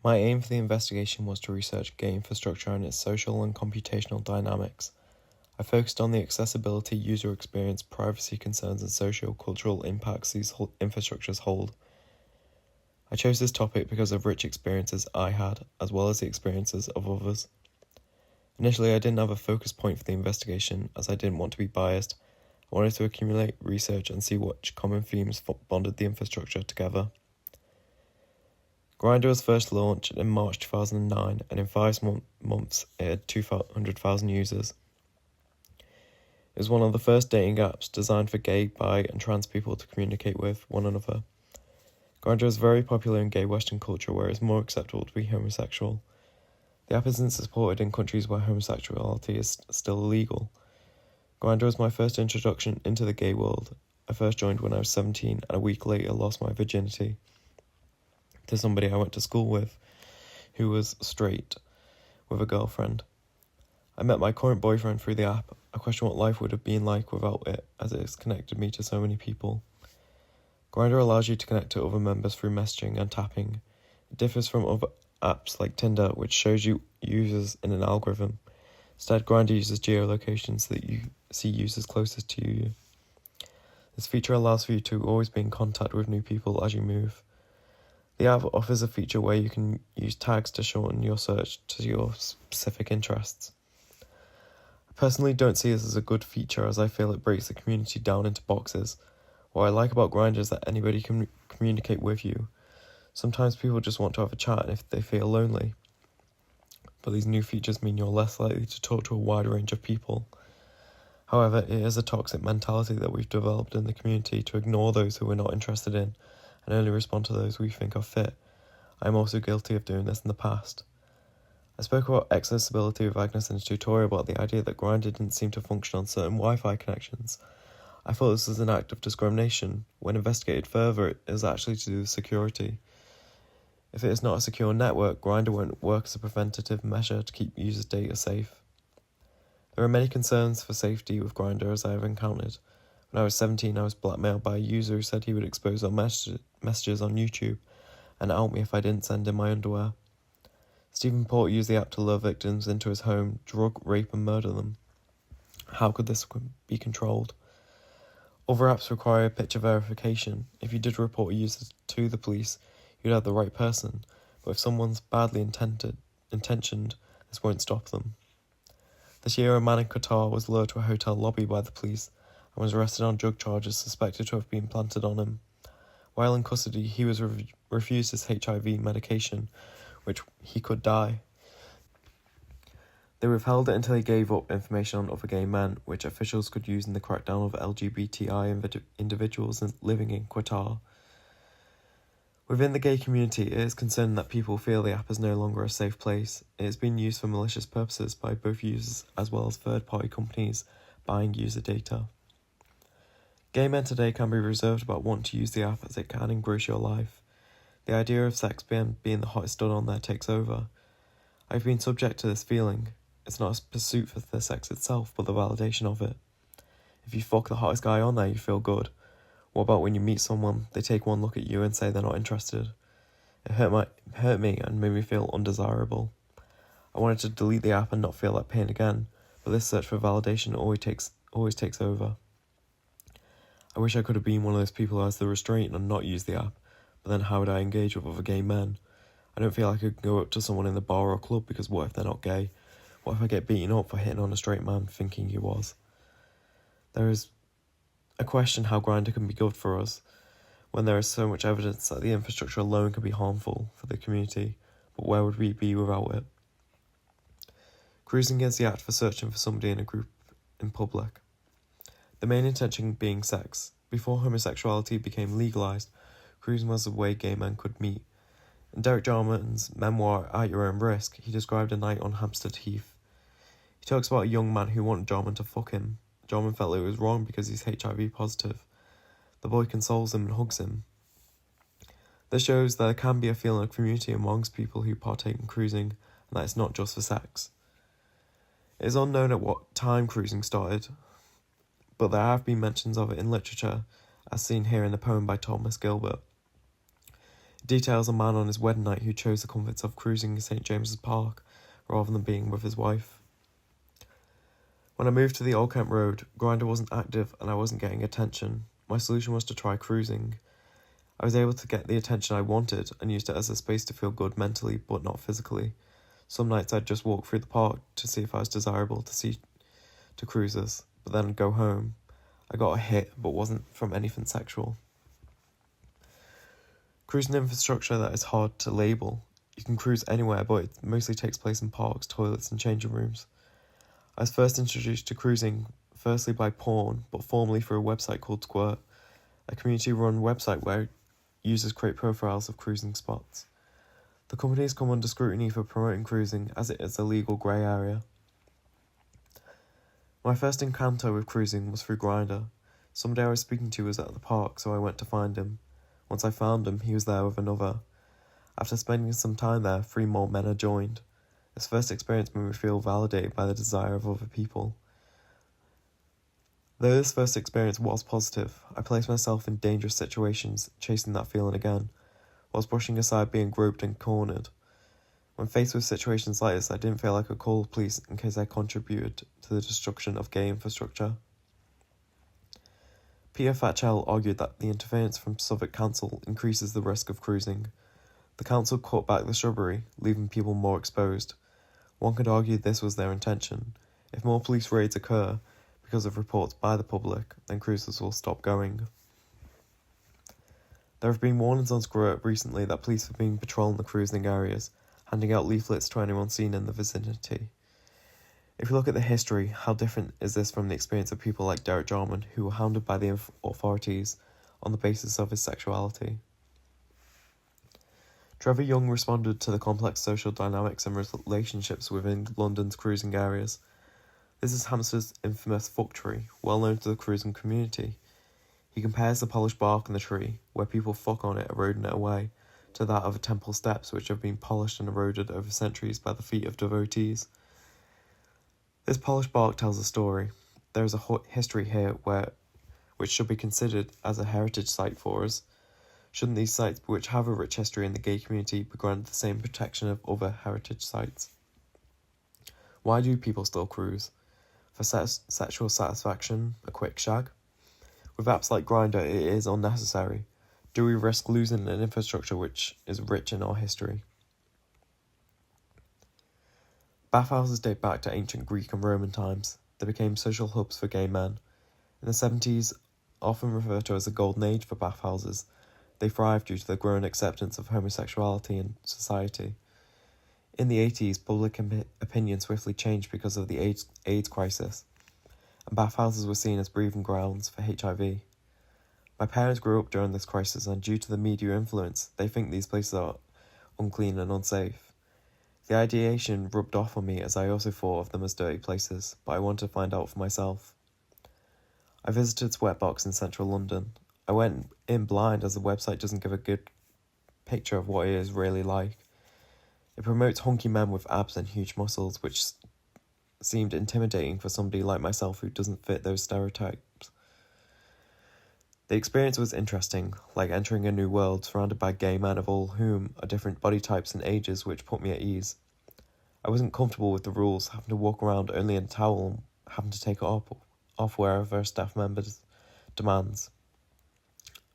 My aim for the investigation was to research gay infrastructure and its social and computational dynamics. I focused on the accessibility, user experience, privacy concerns, and socio-cultural impacts these infrastructures hold. I chose this topic because of rich experiences I had, as well as the experiences of others. Initially, I didn't have a focus point for the investigation, as I didn't want to be biased. I wanted to accumulate research and see which common themes bonded the infrastructure together. Grindr was first launched in March 2009, and in 5 months it had 200,000 users. It was one of the first dating apps designed for gay, bi, and trans people to communicate with one another. Grindr is very popular in gay Western culture, where it is more acceptable to be homosexual. The app isn't supported in countries where homosexuality is still illegal. Grindr was my first introduction into the gay world. I first joined when I was 17, and a week later lost my virginity to somebody I went to school with, who was straight, with a girlfriend. I met my current boyfriend through the app. I question what life would have been like without it, as it has connected me to so many people. Grindr allows you to connect to other members through messaging and tapping. It differs from other apps like Tinder, which shows you users in an algorithm. Instead, Grindr uses geolocation so that you see users closest to you. This feature allows for you to always be in contact with new people as you move. The app offers a feature where you can use tags to shorten your search to your specific interests. I personally don't see this as a good feature, as I feel it breaks the community down into boxes. What I like about Grindr is that anybody can communicate with you. Sometimes people just want to have a chat if they feel lonely. But these new features mean you're less likely to talk to a wide range of people. However, it is a toxic mentality that we've developed in the community to ignore those who we're not interested in and only respond to those we think are fit. I am also guilty of doing this in the past. I spoke about accessibility with Agnes in a tutorial about the idea that Grindr didn't seem to function on certain Wi-Fi connections. I thought this was an act of discrimination. When investigated further, it is actually to do with security. If it is not a secure network, Grindr won't work as a preventative measure to keep users' data safe. There are many concerns for safety with Grindr as I have encountered. When I was 17, I was blackmailed by a user who said he would expose our messages on YouTube and out me if I didn't send him my underwear. Stephen Port used the app to lure victims into his home, drug, rape and murder them. How could this be controlled? Other apps require picture verification. If you did report a user to the police, you'd have the right person, but if someone's badly intentioned, this won't stop them. This year, a man in Qatar was lured to a hotel lobby by the police and was arrested on drug charges suspected to have been planted on him. While in custody, he was refused his HIV medication, which he could die. They withheld it until he gave up information on other gay men, which officials could use in the crackdown of LGBTI individuals living in Qatar. Within the gay community, it is concerning that people feel the app is no longer a safe place. It is being used for malicious purposes by both users as well as third-party companies buying user data. Gay men today can be reserved about wanting to use the app as it can engross your life. The idea of sex being the hottest stud on there takes over. I've been subject to this feeling. It's not a pursuit for the sex itself, but the validation of it. If you fuck the hottest guy on there, you feel good. What about when you meet someone, they take one look at you and say they're not interested? It hurt me and made me feel undesirable. I wanted to delete the app and not feel that pain again, but this search for validation always takes over. I wish I could have been one of those people who has the restraint and not use the app, but then how would I engage with other gay men? I don't feel like I could go up to someone in the bar or club because what if they're not gay? What if I get beaten up for hitting on a straight man thinking he was? There is a question how Grindr can be good for us when there is so much evidence that the infrastructure alone can be harmful for the community, but where would we be without it? Cruising is the act for searching for somebody in a group in public. The main intention being sex. Before homosexuality became legalised, cruising was a way gay men could meet. In Derek Jarman's memoir, At Your Own Risk, he described a night on Hampstead Heath. He talks about a young man who wanted Jarman to fuck him. Jarman felt it was wrong because he's HIV positive. The boy consoles him and hugs him. This shows there can be a feeling of community amongst people who partake in cruising, and that it's not just for sex. It is unknown at what time cruising started, but there have been mentions of it in literature, as seen here in the poem by Thomas Gilbert. It details a man on his wedding night who chose the comforts of cruising in St James's Park rather than being with his wife. When I moved to the Old Kent Road, Grindr wasn't active and I wasn't getting attention. My solution was to try cruising. I was able to get the attention I wanted and used it as a space to feel good mentally but not physically. Some nights I'd just walk through the park to see if I was desirable to cruisers, but then go home. I got a hit but wasn't from anything sexual. Cruising infrastructure that is hard to label. You can cruise anywhere, but it mostly takes place in parks, toilets and changing rooms. I was first introduced to cruising firstly by porn, but formerly through a website called Squirt, a community-run website where users create profiles of cruising spots. The companies come under scrutiny for promoting cruising as it is a legal grey area. My first encounter with cruising was through Grindr. Somebody I was speaking to was at the park, so I went to find him. Once I found him, he was there with another. After spending some time there, 3 more men had joined. This first experience made me feel validated by the desire of other people. Though this first experience was positive, I placed myself in dangerous situations, chasing that feeling again, whilst brushing aside being groped and cornered. When faced with situations like this, I didn't feel I could call the police in case I contributed to the destruction of gay infrastructure. Peter Fatchell argued that the interference from Suffolk Council increases the risk of cruising. The council cut back the shrubbery, leaving people more exposed. One could argue this was their intention. If more police raids occur, because of reports by the public, then cruisers will stop going. There have been warnings on Squirt recently that police have been patrolling the cruising areas, handing out leaflets to anyone seen in the vicinity. If you look at the history, how different is this from the experience of people like Derek Jarman, who were hounded by the authorities on the basis of his sexuality? Trevor Young responded to the complex social dynamics and relationships within London's cruising areas. This is Hampstead's infamous fuck tree, well known to the cruising community. He compares the polished bark on the tree, where people fuck on it, eroding it away, to that of temple steps which have been polished and eroded over centuries by the feet of devotees. This polished bark tells a story. There is a history here which should be considered as a heritage site for us. Shouldn't these sites, which have a rich history in the gay community, be granted the same protection of other heritage sites? Why do people still cruise? For sexual satisfaction, a quick shag? With apps like Grindr, it is unnecessary. Do we risk losing an infrastructure which is rich in our history? Bathhouses date back to ancient Greek and Roman times. They became social hubs for gay men. In the 70s, often referred to as the golden age for bathhouses, they thrived due to the growing acceptance of homosexuality in society. In the 80s, public opinion swiftly changed because of the AIDS crisis, and bathhouses were seen as breeding grounds for HIV. My parents grew up during this crisis, and due to the media influence, they think these places are unclean and unsafe. The ideation rubbed off on me as I also thought of them as dirty places, but I wanted to find out for myself. I visited Sweatbox in central London. I went in blind as the website doesn't give a good picture of what it is really like. It promotes hunky men with abs and huge muscles, which seemed intimidating for somebody like myself who doesn't fit those stereotypes. The experience was interesting, like entering a new world surrounded by gay men of all whom are different body types and ages, which put me at ease. I wasn't comfortable with the rules, having to walk around only in a towel and having to take it off wherever a staff member demands.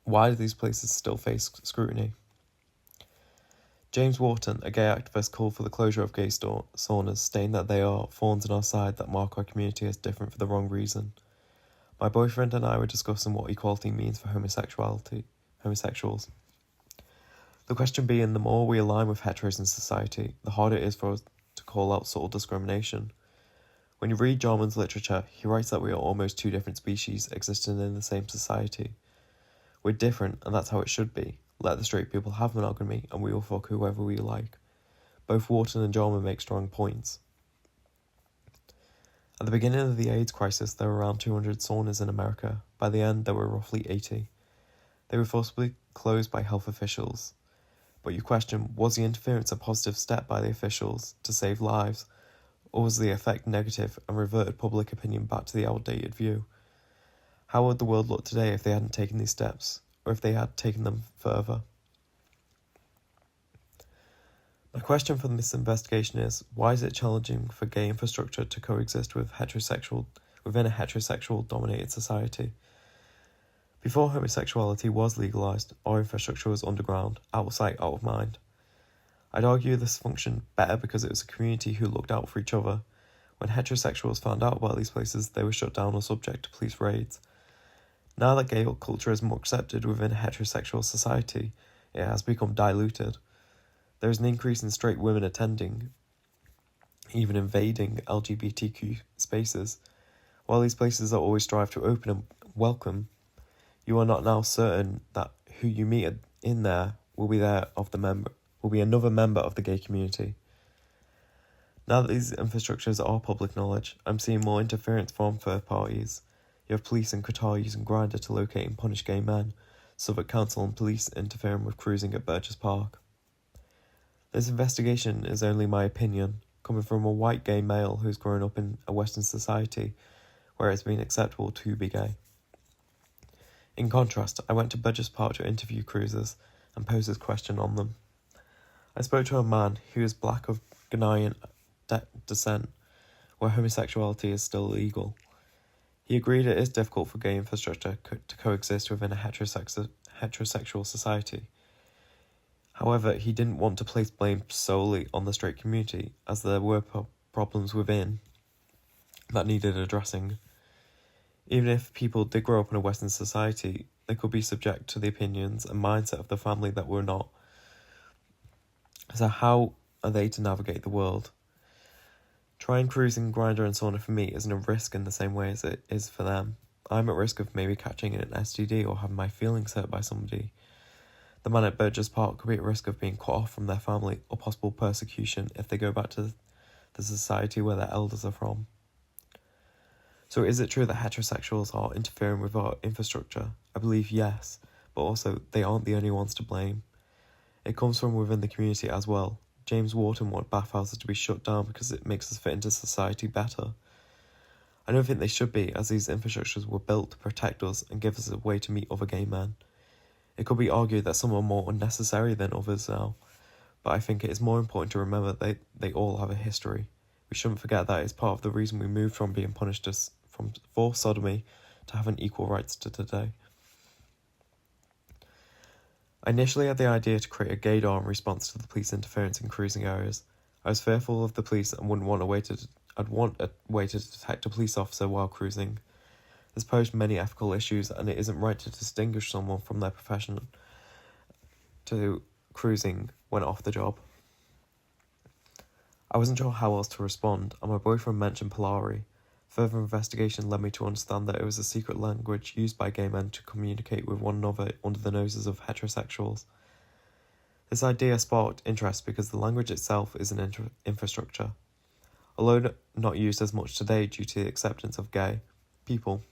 Why do these places still face scrutiny? James Wharton, a gay activist, called for the closure of gay saunas, stating that they are thorns in our side that mark our community as different for the wrong reason. My boyfriend and I were discussing what equality means for homosexuals. The question being, the more we align with heteros in society, the harder it is for us to call out subtle discrimination. When you read Jarman's literature, he writes that we are almost 2 different species existing in the same society. We're different, and that's how it should be. Let the straight people have monogamy, and we will fuck whoever we like. Both Wharton and Jarman make strong points. At the beginning of the AIDS crisis, there were around 200 saunas in America. By the end, there were roughly 80. They were forcibly closed by health officials. But you question, was the interference a positive step by the officials to save lives, or was the effect negative and reverted public opinion back to the outdated view? How would the world look today if they hadn't taken these steps, or if they had taken them further? My question from this investigation is, why is it challenging for gay infrastructure to coexist within a heterosexual dominated society? Before homosexuality was legalised, our infrastructure was underground, out of sight, out of mind. I'd argue this functioned better because it was a community who looked out for each other. When heterosexuals found out about these places, they were shut down or subject to police raids. Now that gay culture is more accepted within a heterosexual society, it has become diluted. There is an increase in straight women attending, even invading LGBTQ spaces. While these places are always strive to open and welcome, you are not now certain that who you meet in there will be another member of the gay community. Now that these infrastructures are public knowledge, I'm seeing more interference from third parties. You have police in Qatar using Grindr to locate and punish gay men, Southwark Council and police interfering with cruising at Burgess Park. This investigation is only my opinion, coming from a white gay male who's grown up in a Western society where it's been acceptable to be gay. In contrast, I went to Burgess Park to interview cruisers and pose this question on them. I spoke to a man who is black of Ghanaian descent, where homosexuality is still illegal. He agreed it is difficult for gay infrastructure to coexist within a heterosexual society. However, he didn't want to place blame solely on the straight community, as there were problems within that needed addressing. Even if people did grow up in a Western society, they could be subject to the opinions and mindset of the family that were not. So how are they to navigate the world? Trying cruising, Grindr and sauna for me isn't a risk in the same way as it is for them. I'm at risk of maybe catching an STD or having my feelings hurt by somebody. The man at Burgess Park could be at risk of being cut off from their family or possible persecution if they go back to the society where their elders are from. So is it true that heterosexuals are interfering with our infrastructure? I believe yes, but also they aren't the only ones to blame. It comes from within the community as well. James Wharton wanted bathhouses to be shut down because it makes us fit into society better. I don't think they should be, as these infrastructures were built to protect us and give us a way to meet other gay men. It could be argued that some are more unnecessary than others now, but I think it is more important to remember that they all have a history. We shouldn't forget that it's part of the reason we moved from being punished for sodomy to having equal rights to today. I initially had the idea to create a gaydar in response to the police interference in cruising areas. I was fearful of the police and I'd want a way to detect a police officer while cruising. This posed many ethical issues, and it isn't right to distinguish someone from their profession to cruising when off the job. I wasn't sure how else to respond, and my boyfriend mentioned Polari. Further investigation led me to understand that it was a secret language used by gay men to communicate with one another under the noses of heterosexuals. This idea sparked interest because the language itself is an infrastructure. Although not used as much today due to the acceptance of gay people,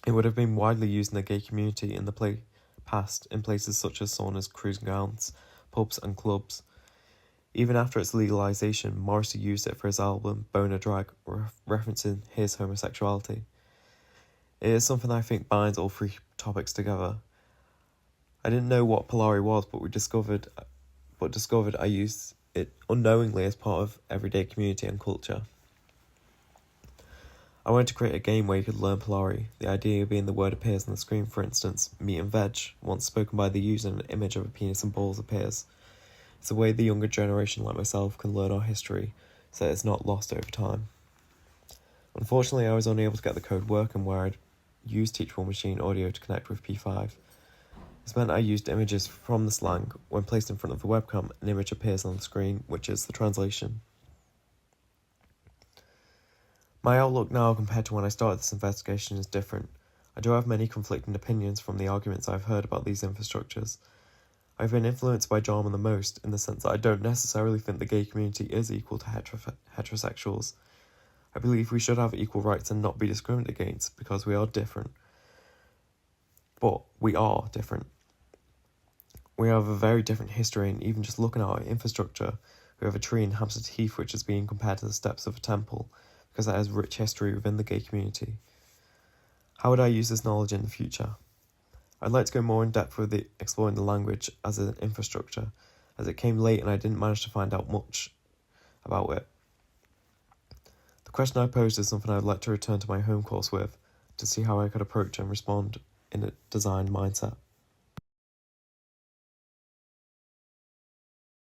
it would have been widely used in the gay community in the past in places such as saunas, cruising grounds, pubs and clubs. Even after its legalisation, Morrissey used it for his album Boner Drag, referencing his homosexuality. It is something I think binds all three topics together. I didn't know what Polari was, but discovered I used it unknowingly as part of everyday community and culture. I wanted to create a game where you could learn Polari, the idea being the word appears on the screen. For instance, meat and veg, once spoken by the user, an image of a penis and balls appears. It's a way the younger generation like myself can learn our history, so that it's not lost over time. Unfortunately, I was only able to get the code working where I'd used Teachable Machine Audio to connect with P5. This meant I used images from the slang. When placed in front of the webcam, an image appears on the screen, which is the translation. My outlook now compared to when I started this investigation is different. I do have many conflicting opinions from the arguments I've heard about these infrastructures. I've been influenced by Jarman the most, in the sense that I don't necessarily think the gay community is equal to heterosexuals. I believe we should have equal rights and not be discriminated against because we are different. But we are different. We have a very different history, and even just looking at our infrastructure, we have a tree in Hampstead Heath which is being compared to the steps of a temple, because that has rich history within the gay community. How would I use this knowledge in the future? I'd like to go more in depth with exploring the language as an infrastructure. as it came late and I didn't manage to find out much about it. The question I posed is something I'd like to return to my home course with, to see how I could approach and respond in a design mindset.